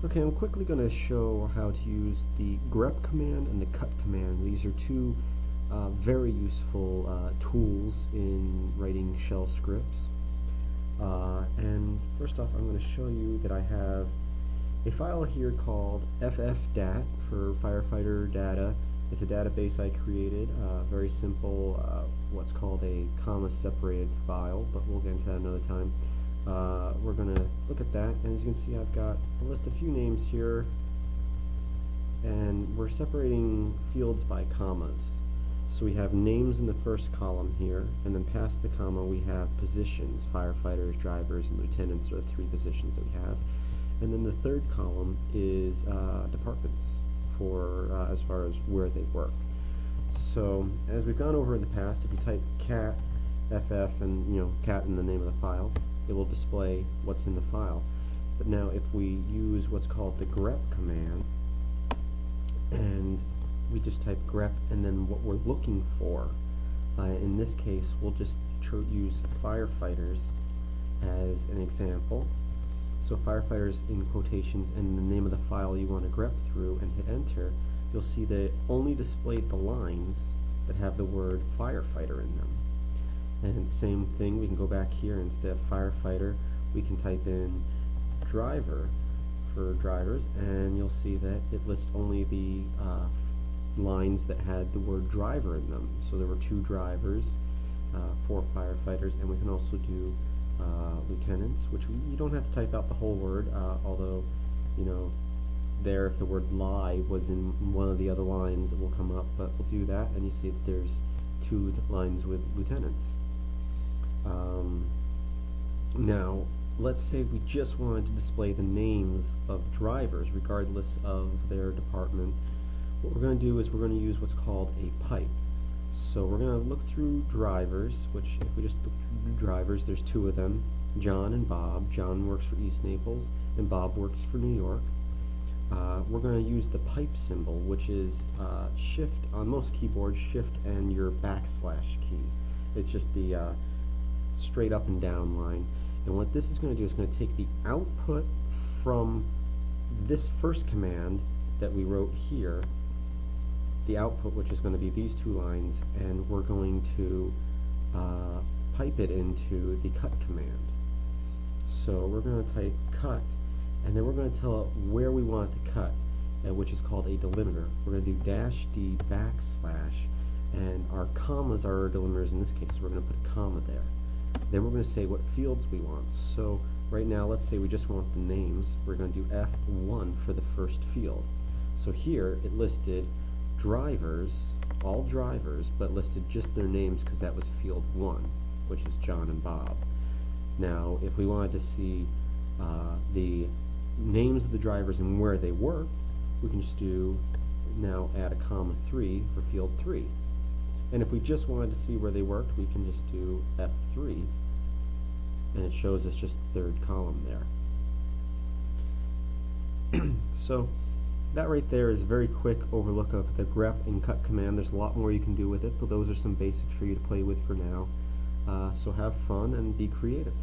Okay, I'm quickly going to show how to use the grep command and the cut command. These are two very useful tools in writing shell scripts. And first off, I'm going to show you that I have a file here called ffdat for firefighter data. It's a database I created, very simple, what's called a comma separated file, but we'll get into that another time. We're going to look at that, and as you can see, I've got a list of few names here, and we're separating fields by commas. So we have names in the first column here, and then past the comma we have positions. Firefighters, drivers, and lieutenants are the three positions that we have. And then the third column is departments for as far as where they work. So as we've gone over in the past, if you type cat ff and cat in the name of the file, it will display what's in the file. But now if we use what's called the grep command, and we just type grep and then what we're looking for, in this case we'll just use firefighters as an example. So firefighters in quotations and the name of the file you want to grep through, and hit enter, you'll see that it only displayed the lines that have the word firefighter in them. And same thing, we can go back here, instead of firefighter we can type in driver for drivers, and you'll see that it lists only the lines that had the word driver in them. So there were 2 drivers, 4 firefighters, and we can also do lieutenants, which you don't have to type out the whole word, although there, if the word lie was in one of the other lines, it will come up, but we'll do that, and you see that there's 2 lines with lieutenants. Now let's say we just wanted to display the names of drivers regardless of their department. What we're going to do is we're going to use what's called a pipe. So we're going to look through drivers, which if we just look through drivers, there's 2 of them, John and Bob. John works for East Naples and Bob works for New York. We're going to use the pipe symbol, which is shift on most keyboards, shift and your backslash key. It's just the straight up and down line. And what this is going to do is going to take the output from this first command that we wrote here, the output, which is going to be these 2 lines, and we're going to pipe it into the cut command. So we're going to type cut, and then we're going to tell it where we want it to cut, which is called a delimiter. We're going to do -d backslash, and our commas are our delimiters in this case, so we're going to put a comma there. Then we're going to say what fields we want. So right now, let's say we just want the names. We're going to do F1 for the first field. So here it listed drivers, all drivers, but listed just their names because that was field 1, which is John and Bob. Now if we wanted to see the names of the drivers and where they work, we can just do, now add a comma 3 for field 3. And if we just wanted to see where they worked, we can just do F3, and it shows us just the 3rd column there. So that right there is a very quick overlook of the grep and cut command. There's a lot more you can do with it, but those are some basics for you to play with for now. So have fun and be creative.